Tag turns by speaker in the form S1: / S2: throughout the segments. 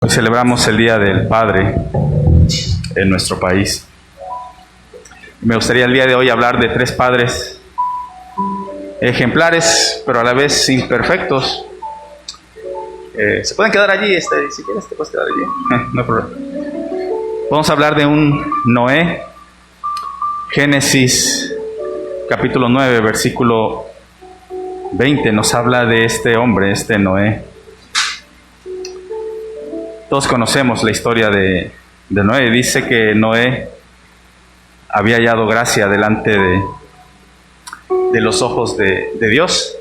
S1: Hoy celebramos el Día del Padre en nuestro país. Me gustaría el día de hoy hablar de tres padres ejemplares, pero a la vez imperfectos. Se pueden quedar allí, si quieres te puedes quedar allí, no hay problema. Vamos a hablar de un Noé. Génesis capítulo 9, versículo 20 nos habla de este hombre, este Noé. Todos conocemos la historia de Noé. Dice que Noé había hallado gracia delante de los ojos de Dios.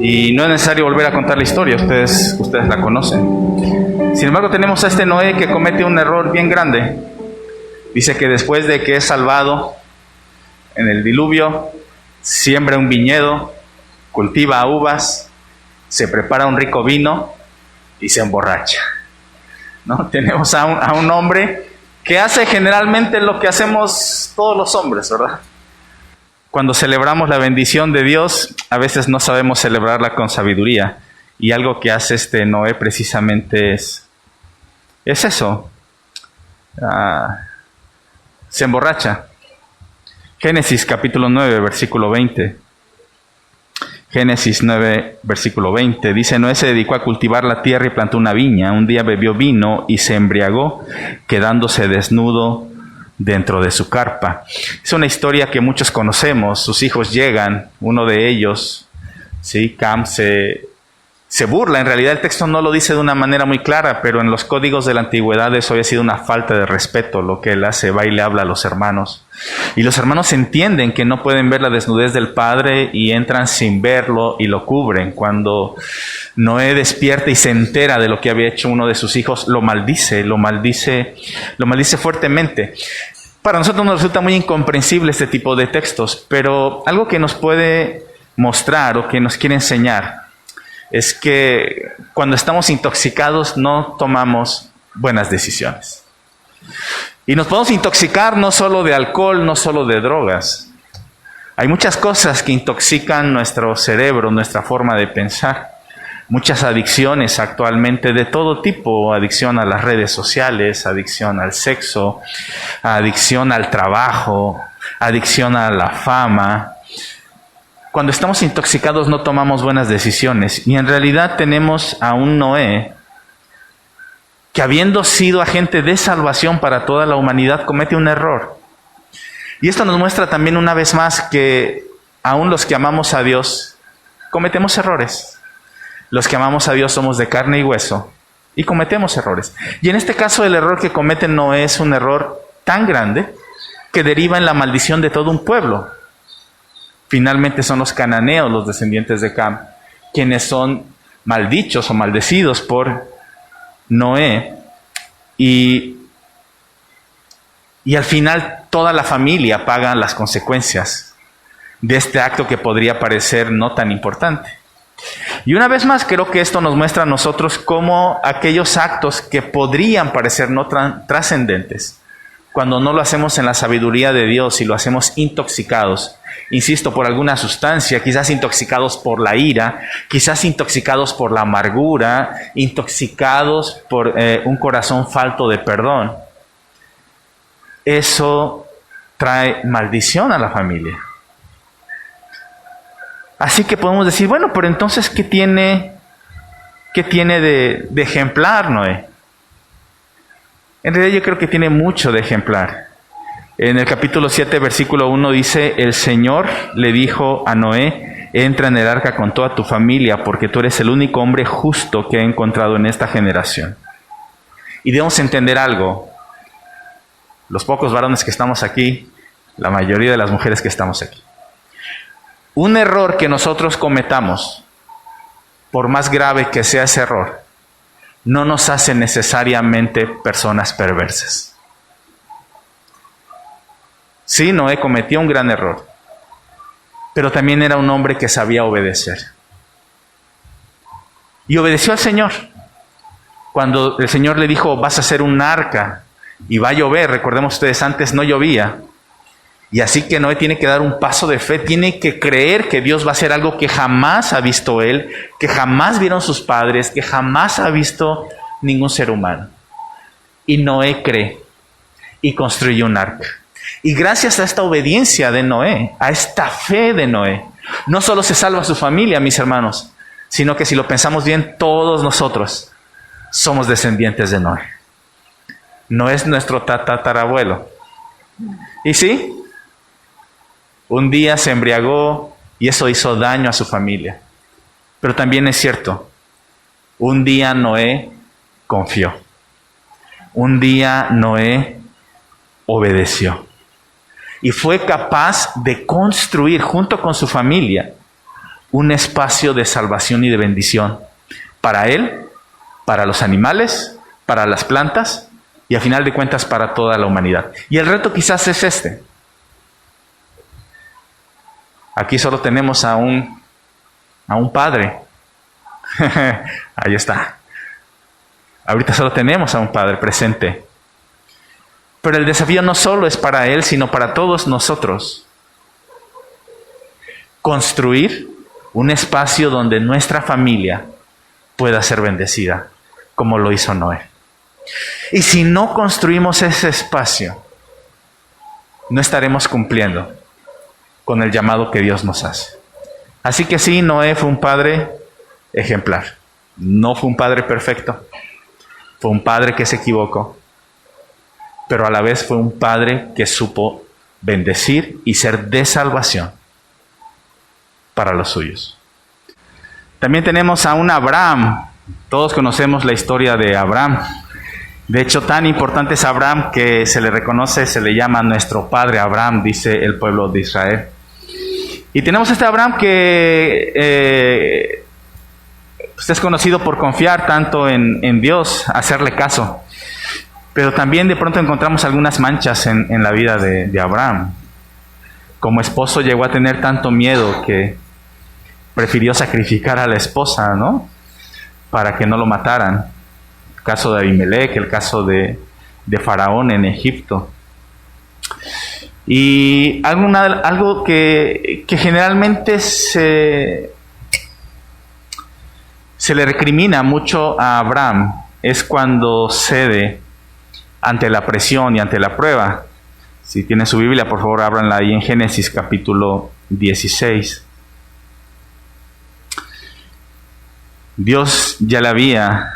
S1: Y no es necesario volver a contar la historia, ustedes la conocen. Sin embargo, tenemos a este Noé que comete un error bien grande. Dice que después de que es salvado en el diluvio, siembra un viñedo, cultiva uvas, se prepara un rico vino y se emborracha. ¿No? Tenemos a un hombre que hace generalmente lo que hacemos todos los hombres, ¿verdad? Cuando celebramos la bendición de Dios, a veces no sabemos celebrarla con sabiduría. Y algo que hace este Noé precisamente es eso. Se emborracha. Génesis capítulo 9, versículo 20. Génesis 9, versículo 20, dice: Noé se dedicó a cultivar la tierra y plantó una viña. Un día bebió vino y se embriagó, quedándose desnudo dentro de su carpa. Es una historia que muchos conocemos. Sus hijos llegan, uno de ellos, ¿sí? Cam, se burla. En realidad el texto no lo dice de una manera muy clara, pero en los códigos de la antigüedad eso había sido una falta de respeto. Lo que él hace, va y le habla a los hermanos. Y los hermanos entienden que no pueden ver la desnudez del padre y entran sin verlo y lo cubren. Cuando Noé despierta y se entera de lo que había hecho uno de sus hijos, lo maldice fuertemente. Para nosotros nos resulta muy incomprensible este tipo de textos, pero algo que nos puede mostrar o que nos quiere enseñar es que cuando estamos intoxicados no tomamos buenas decisiones. Y nos podemos intoxicar no solo de alcohol, no solo de drogas. Hay muchas cosas que intoxican nuestro cerebro, nuestra forma de pensar. Muchas adicciones actualmente de todo tipo: adicción a las redes sociales, adicción al sexo, adicción al trabajo, adicción a la fama. Cuando estamos intoxicados no tomamos buenas decisiones. Y en realidad tenemos a un Noé que, habiendo sido agente de salvación para toda la humanidad, comete un error. Y esto nos muestra también una vez más que aún los que amamos a Dios cometemos errores. Los que amamos a Dios somos de carne y hueso y cometemos errores. Y en este caso el error que comete Noé es un error tan grande que deriva en la maldición de todo un pueblo. Finalmente son los cananeos, los descendientes de Cam, quienes son maldichos o maldecidos por Noé. Y al final toda la familia paga las consecuencias de este acto que podría parecer no tan importante. Y una vez más creo que esto nos muestra a nosotros cómo aquellos actos que podrían parecer no trascendentes, cuando no lo hacemos en la sabiduría de Dios y lo hacemos intoxicados, insisto, por alguna sustancia, quizás intoxicados por la ira, quizás intoxicados por la amargura, intoxicados por un corazón falto de perdón, eso trae maldición a la familia. Así que podemos decir, bueno, pero entonces, ¿qué tiene de ejemplar Noé? En realidad yo creo que tiene mucho de ejemplar. En el capítulo 7, versículo 1 dice: El Señor le dijo a Noé: entra en el arca con toda tu familia, porque tú eres el único hombre justo que he encontrado en esta generación. Y debemos entender algo. Los pocos varones que estamos aquí, la mayoría de las mujeres que estamos aquí. Un error que nosotros cometamos, por más grave que sea ese error, no nos hace necesariamente personas perversas. Sí, Noé cometió un gran error, pero también era un hombre que sabía obedecer. Y obedeció al Señor. Cuando el Señor le dijo: vas a hacer un arca y va a llover, recordemos ustedes, antes no llovía. Y así que Noé tiene que dar un paso de fe, tiene que creer que Dios va a hacer algo que jamás ha visto él, que jamás vieron sus padres, que jamás ha visto ningún ser humano. Y Noé cree y construye un arca. Y gracias a esta obediencia de Noé, a esta fe de Noé, no solo se salva su familia, mis hermanos, sino que si lo pensamos bien, todos nosotros somos descendientes de Noé. No es nuestro tatarabuelo. Y sí, un día se embriagó y eso hizo daño a su familia. Pero también es cierto, un día Noé confió. Un día Noé obedeció. Y fue capaz de construir junto con su familia un espacio de salvación y de bendición para él, para los animales, para las plantas y a final de cuentas para toda la humanidad. Y el reto quizás es este. Aquí solo tenemos a un padre. Ahí está. Ahorita solo tenemos a un padre presente. Pero el desafío no solo es para él, sino para todos nosotros. Construir un espacio donde nuestra familia pueda ser bendecida, como lo hizo Noé. Y si no construimos ese espacio, no estaremos cumpliendo con el llamado que Dios nos hace. Así que sí, Noé fue un padre ejemplar. No fue un padre perfecto. Fue un padre que se equivocó. Pero a la vez fue un padre que supo bendecir y ser de salvación para los suyos. También tenemos a un Abraham. Todos conocemos la historia de Abraham. De hecho, tan importante es Abraham que se le reconoce, se le llama nuestro padre Abraham, dice el pueblo de Israel. Y tenemos a este Abraham que es conocido por confiar tanto en Dios, hacerle caso. Pero también de pronto encontramos algunas manchas en la vida de Abraham. Como esposo llegó a tener tanto miedo que prefirió sacrificar a la esposa, ¿no? Para que no lo mataran. El caso de Abimelech, el caso de Faraón en Egipto. Y algo que generalmente se le recrimina mucho a Abraham es cuando cede ante la presión y ante la prueba. Si tienen su Biblia, por favor, ábranla ahí en Génesis capítulo 16. Dios ya le había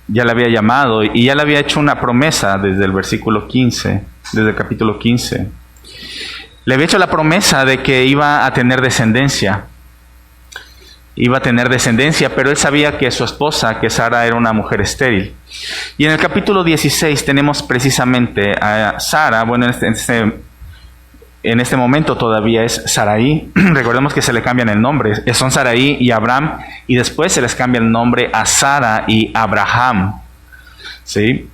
S1: llamado y ya le había hecho una promesa desde el versículo 15, desde el capítulo 15. Le había hecho la promesa de que iba a tener descendencia. Pero él sabía que su esposa, que Sara, era una mujer estéril. Y en el capítulo 16 tenemos precisamente a Sara, bueno, en este momento todavía es Sarai. Recordemos que se le cambian el nombre, son Sarai y Abraham, y después se les cambia el nombre a Sara y Abraham. ¿Sí?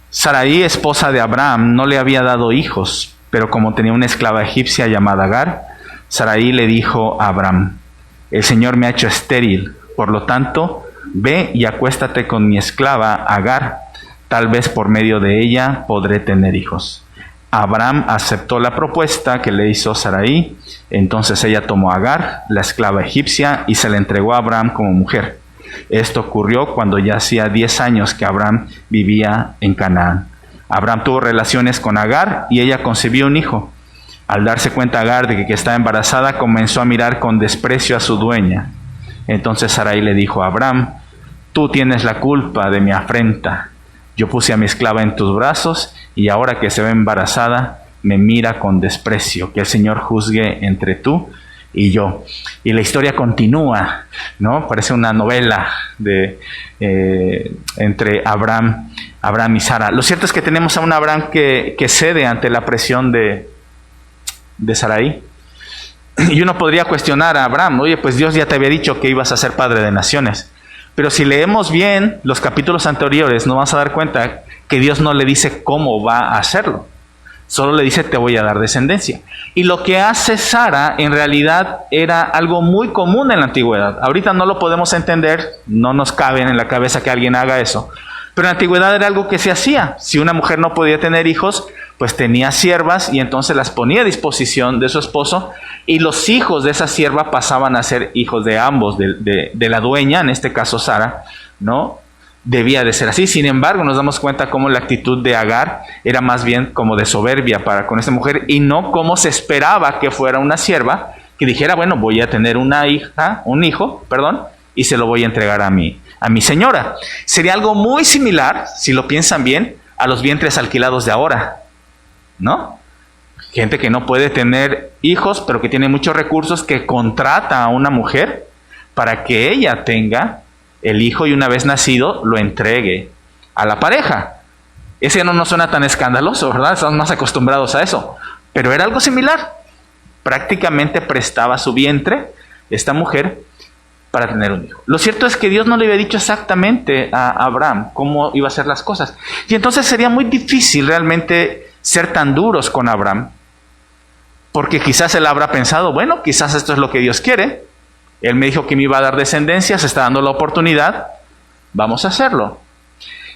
S1: Sarai, esposa de Abraham, no le había dado hijos, pero como tenía una esclava egipcia llamada Agar, Sarai le dijo a Abraham: el Señor me ha hecho estéril, por lo tanto, ve y acuéstate con mi esclava Agar, tal vez por medio de ella podré tener hijos. Abraham aceptó la propuesta que le hizo Sarai, entonces ella tomó a Agar, la esclava egipcia, y se la entregó a Abraham como mujer. Esto ocurrió cuando ya hacía 10 años que Abraham vivía en Canaán. Abraham tuvo relaciones con Agar y ella concibió un hijo. Al darse cuenta Agar de que estaba embarazada, comenzó a mirar con desprecio a su dueña. Entonces Sarai le dijo a Abraham: tú tienes la culpa de mi afrenta. Yo puse a mi esclava en tus brazos y ahora que se ve embarazada, me mira con desprecio. Que el Señor juzgue entre tú y yo. Y la historia continúa, ¿no? Parece una novela entre Abraham y Sara. Lo cierto es que tenemos a un Abraham que cede ante la presión de Sarai. Y uno podría cuestionar a Abraham: oye, pues Dios ya te había dicho que ibas a ser padre de naciones. Pero si leemos bien los capítulos anteriores, nos vamos a dar cuenta que Dios no le dice cómo va a hacerlo. Solo le dice: te voy a dar descendencia. Y lo que hace Sara en realidad era algo muy común en la antigüedad. Ahorita no lo podemos entender, no nos cabe en la cabeza que alguien haga eso. Pero en la antigüedad era algo que se hacía. Si una mujer no podía tener hijos, pues tenía siervas y entonces las ponía a disposición de su esposo, y los hijos de esa sierva pasaban a ser hijos de ambos, de la dueña, en este caso Sara, ¿no? Debía de ser así. Sin embargo, nos damos cuenta cómo la actitud de Agar era más bien como de soberbia para con esta mujer, y no como se esperaba que fuera una sierva que dijera, bueno, voy a tener un hijo, y se lo voy a entregar a mi señora. Sería algo muy similar, si lo piensan bien, a los vientres alquilados de ahora, ¿no? Gente que no puede tener hijos, pero que tiene muchos recursos, que contrata a una mujer para que ella tenga el hijo y una vez nacido lo entregue a la pareja. Ese no nos suena tan escandaloso, ¿verdad? Estamos más acostumbrados a eso. Pero era algo similar. Prácticamente prestaba su vientre esta mujer para tener un hijo. Lo cierto es que Dios no le había dicho exactamente a Abraham cómo iba a ser las cosas. Y entonces sería muy difícil realmente ser tan duros con Abraham, porque quizás él habrá pensado, bueno, quizás esto es lo que Dios quiere. Él me dijo que me iba a dar descendencia, se está dando la oportunidad, vamos a hacerlo.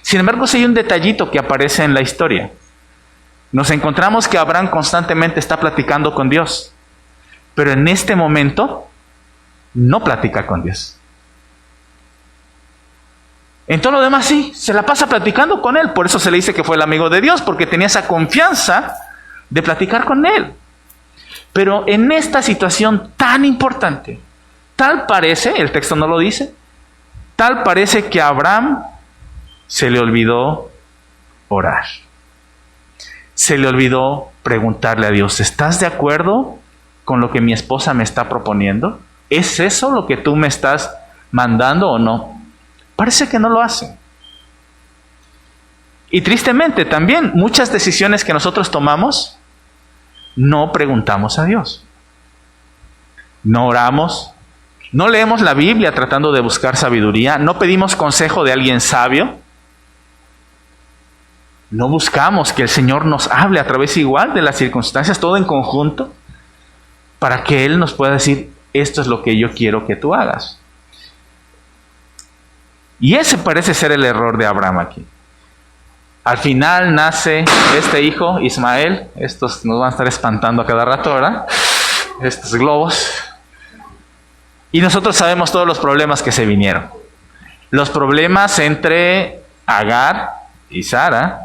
S1: Sin embargo, sí hay un detallito que aparece en la historia. Nos encontramos que Abraham constantemente está platicando con Dios, pero en este momento no platica con Dios. En todo lo demás sí, se la pasa platicando con él. Por eso se le dice que fue el amigo de Dios, porque tenía esa confianza de platicar con él. Pero en esta situación tan importante, tal parece, el texto no lo dice, tal parece que a Abraham se le olvidó orar. Se le olvidó preguntarle a Dios, ¿estás de acuerdo con lo que mi esposa me está proponiendo? ¿Es eso lo que tú me estás mandando o no? Parece que no lo hace. Y tristemente también muchas decisiones que nosotros tomamos, no preguntamos a Dios. No oramos, no leemos la Biblia tratando de buscar sabiduría, no pedimos consejo de alguien sabio, no buscamos que el Señor nos hable a través igual de las circunstancias, todo en conjunto, para que Él nos pueda decir, esto es lo que yo quiero que tú hagas. Y ese parece ser el error de Abraham aquí. Al final nace este hijo, Ismael. Estos nos van a estar espantando a cada rato, ¿verdad? Estos globos. Y nosotros sabemos todos los problemas que se vinieron. Los problemas entre Agar y Sara,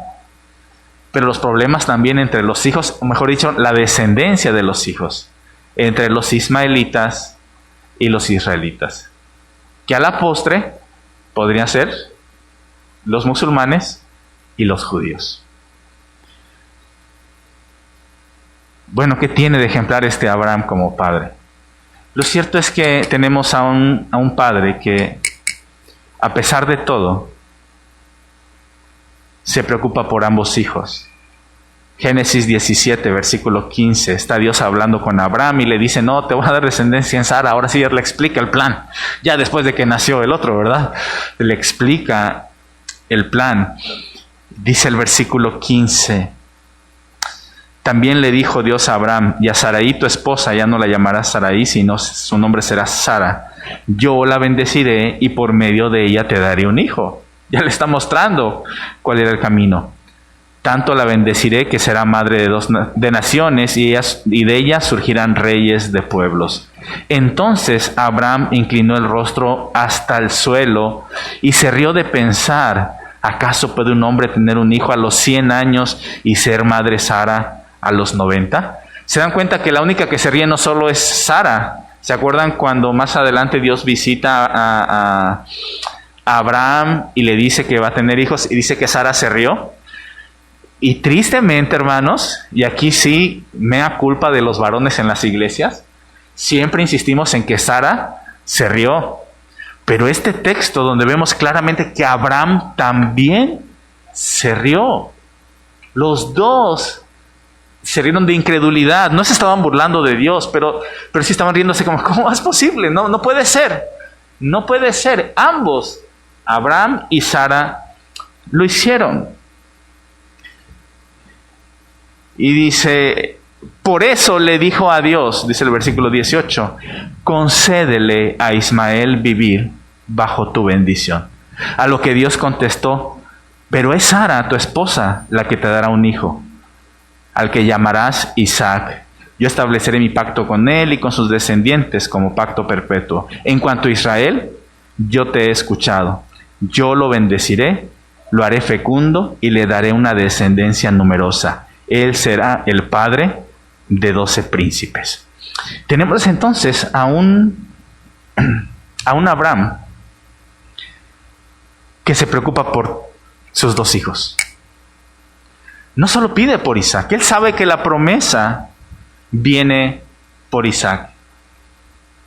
S1: pero los problemas también entre los hijos, o mejor dicho, la descendencia de los hijos, entre los ismaelitas y los israelitas, que a la postre podrían ser los musulmanes y los judíos. Bueno, ¿qué tiene de ejemplar este Abraham como padre? Lo cierto es que tenemos a un padre que, a pesar de todo, se preocupa por ambos hijos. Génesis 17, versículo 15, está Dios hablando con Abraham y le dice, no, te voy a dar descendencia en Sara. Ahora sí ya le explica el plan, ya después de que nació el otro, ¿verdad? Le explica el plan. Dice el versículo 15, también le dijo Dios a Abraham, y a Sarai tu esposa ya no la llamarás Sarai, sino su nombre será Sara. Yo la bendeciré y por medio de ella te daré un hijo. Ya le está mostrando cuál era el camino. Tanto la bendeciré que será madre de naciones y de ella surgirán reyes de pueblos. Entonces Abraham inclinó el rostro hasta el suelo y se rió de pensar, ¿acaso puede un hombre tener un hijo a los 100 años y ser madre Sara a los 90? ¿Se dan cuenta que la única que se ríe no solo es Sara? ¿Se acuerdan cuando más adelante Dios visita a Abraham y le dice que va a tener hijos y dice que Sara se rió? Y tristemente, hermanos, y aquí sí, mea culpa de los varones en las iglesias, siempre insistimos en que Sara se rió. Pero este texto donde vemos claramente que Abraham también se rió. Los dos se rieron de incredulidad. No se estaban burlando de Dios, pero sí estaban riéndose como, ¿cómo es posible? No puede ser. No puede ser. Ambos, Abraham y Sara, lo hicieron. Y dice, por eso le dijo a Dios, dice el versículo 18, concédele a Ismael vivir bajo tu bendición. A lo que Dios contestó, pero es Sara, tu esposa, la que te dará un hijo. al que llamarás Isaac. Yo estableceré mi pacto con él y con sus descendientes como pacto perpetuo. En cuanto a Israel, yo te he escuchado. Yo lo bendeciré, lo haré fecundo y le daré una descendencia numerosa. Él será el padre de 12 príncipes. Tenemos entonces a un Abraham que se preocupa por sus 2 hijos. No solo pide por Isaac, él sabe que la promesa viene por Isaac.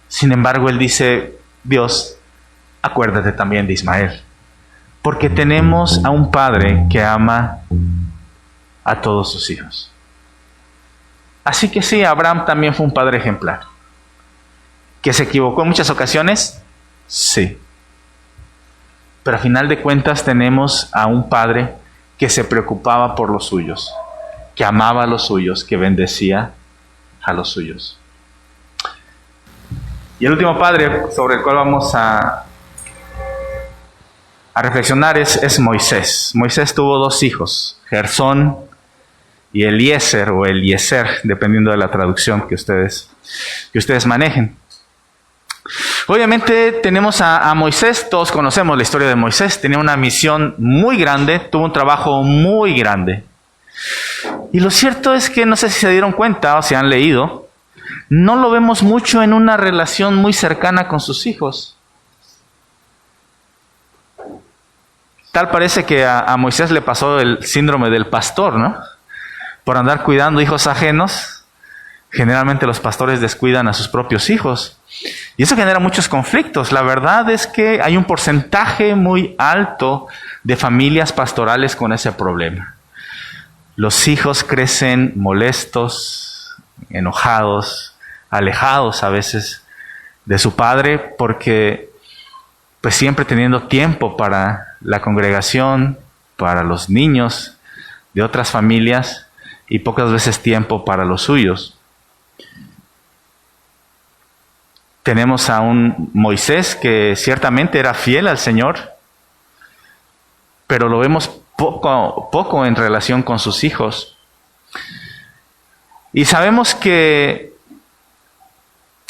S1: Sin embargo, él dice, Dios, acuérdate también de Ismael, porque tenemos a un padre que ama a todos sus hijos. Así que sí, Abraham también fue un padre ejemplar. ¿Que se equivocó en muchas ocasiones? Sí. Pero a final de cuentas tenemos a un padre que se preocupaba por los suyos, que amaba a los suyos, que bendecía a los suyos. Y el último padre sobre el cual vamos a reflexionar es Moisés. Moisés tuvo 2 hijos, Gersón y Eliezer, o Eliezer, dependiendo de la traducción que ustedes manejen. Obviamente tenemos a Moisés, todos conocemos la historia de Moisés, tenía una misión muy grande, tuvo un trabajo muy grande. Y lo cierto es que, no sé si se dieron cuenta o si han leído, no lo vemos mucho en una relación muy cercana con sus hijos. Tal parece que a Moisés le pasó el síndrome del pastor, ¿no? Por andar cuidando hijos ajenos, generalmente los pastores descuidan a sus propios hijos. Y eso genera muchos conflictos. La verdad es que hay un porcentaje muy alto de familias pastorales con ese problema. Los hijos crecen molestos, enojados, alejados a veces de su padre, porque pues siempre teniendo tiempo para la congregación, para los niños de otras familias y pocas veces tiempo para los suyos. Tenemos a un Moisés que ciertamente era fiel al Señor, pero lo vemos poco en relación con sus hijos. Y sabemos que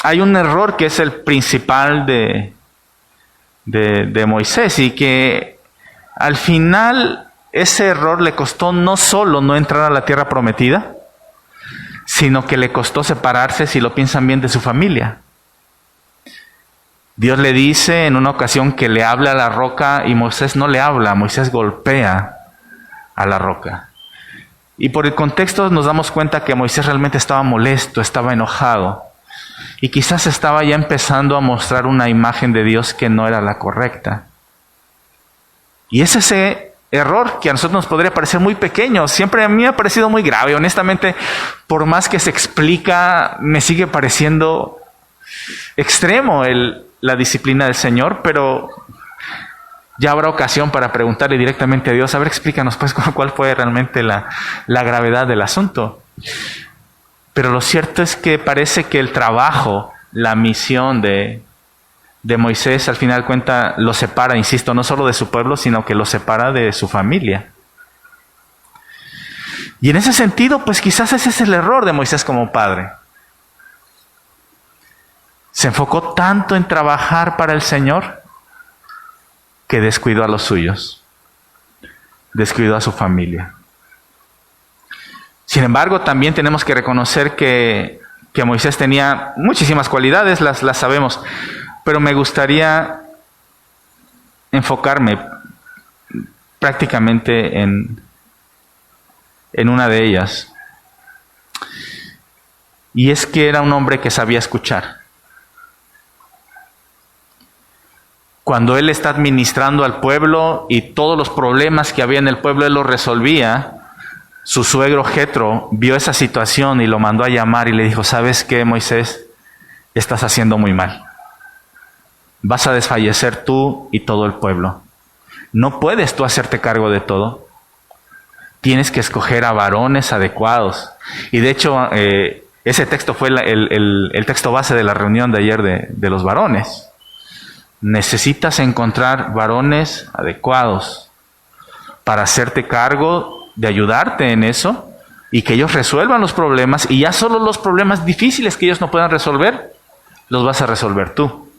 S1: hay un error que es el principal de Moisés, y que al final ese error le costó no solo no entrar a la tierra prometida, sino que le costó separarse, si lo piensan bien, de su familia. Dios le dice en una ocasión que le habla a la roca y Moisés no le habla, Moisés golpea a la roca. Y por el contexto nos damos cuenta que Moisés realmente estaba molesto, estaba enojado. Y quizás estaba ya empezando a mostrar una imagen de Dios que no era la correcta. Y es ese error que a nosotros nos podría parecer muy pequeño. Siempre a mí me ha parecido muy grave. Honestamente, por más que se explica, me sigue pareciendo extremo la disciplina del Señor, pero ya habrá ocasión para preguntarle directamente a Dios, a ver, explícanos pues cuál fue realmente la gravedad del asunto. Pero lo cierto es que parece que el trabajo, la misión de Moisés, al final de cuentas, lo separa, insisto, no solo de su pueblo, sino que lo separa de su familia. Y en ese sentido, pues quizás ese es el error de Moisés como padre. Se enfocó tanto en trabajar para el Señor que descuidó a los suyos, descuidó a su familia. Sin embargo, también tenemos que reconocer que Moisés tenía muchísimas cualidades, las sabemos, pero me gustaría enfocarme prácticamente en una de ellas. Y es que era un hombre que sabía escuchar. Cuando él está administrando al pueblo y todos los problemas que había en el pueblo, él los resolvía. Su suegro Jetro vio esa situación y lo mandó a llamar y le dijo, ¿sabes qué, Moisés? Estás haciendo muy mal. Vas a desfallecer tú y todo el pueblo. No puedes tú hacerte cargo de todo. Tienes que escoger a varones adecuados. Y de hecho, ese texto fue el texto base de la reunión de ayer de los varones. Necesitas encontrar varones adecuados para hacerte cargo de ayudarte en eso y que ellos resuelvan los problemas, y ya solo los problemas difíciles que ellos no puedan resolver, los vas a resolver tú.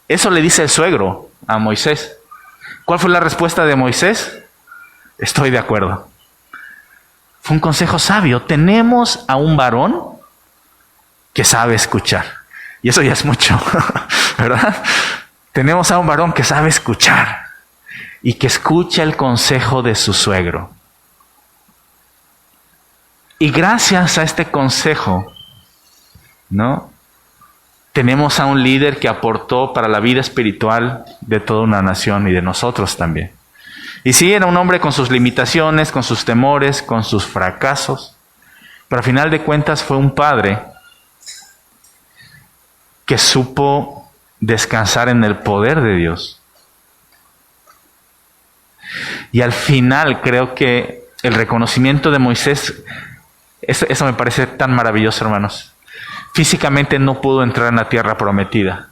S1: Eso le dice el suegro a Moisés. ¿Cuál fue la respuesta de Moisés? Estoy de acuerdo. Fue un consejo sabio. Tenemos a un varón que sabe escuchar. Y eso ya es mucho, ¿verdad? Tenemos a un varón que sabe escuchar y que escucha el consejo de su suegro. Y gracias a este consejo, ¿no?, tenemos a un líder que aportó para la vida espiritual de toda una nación y de nosotros también. Y sí, era un hombre con sus limitaciones, con sus temores, con sus fracasos, pero al final de cuentas fue un padre que supo descansar en el poder de Dios. Y al final creo que el reconocimiento de Moisés, eso me parece tan maravilloso, hermanos. Físicamente no pudo entrar en la tierra prometida.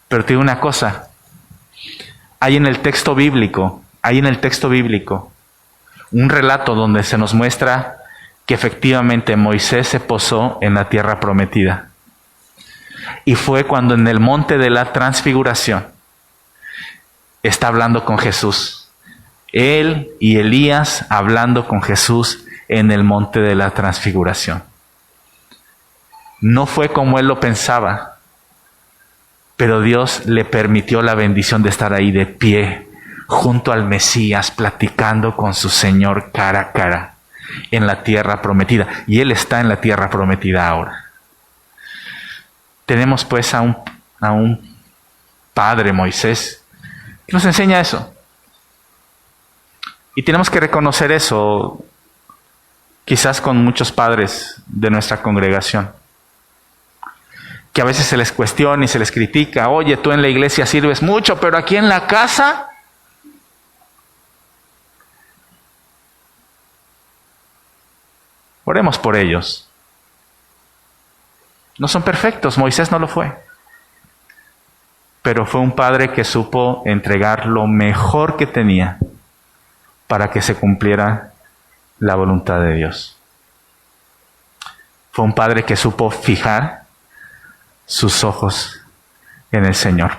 S1: Pero te digo una cosa, hay en el texto bíblico un relato donde se nos muestra que efectivamente Moisés se posó en la tierra prometida. Y fue cuando en el monte de la transfiguración está hablando con Jesús. Él y Elías hablando con Jesús en el monte de la transfiguración. No fue como él lo pensaba, pero Dios le permitió la bendición de estar ahí de pie, junto al Mesías, platicando con su Señor cara a cara, en la tierra prometida. Y él está en la tierra prometida ahora. Tenemos pues a un padre, Moisés, que nos enseña eso. Y tenemos que reconocer eso, quizás con muchos padres de nuestra congregación, que a veces se les cuestiona y se les critica. Oye, tú en la iglesia sirves mucho, pero aquí en la casa. Oremos por ellos. No son perfectos, Moisés no lo fue. Pero fue un padre que supo entregar lo mejor que tenía para que se cumpliera la voluntad de Dios. Fue un padre que supo fijar sus ojos en el Señor.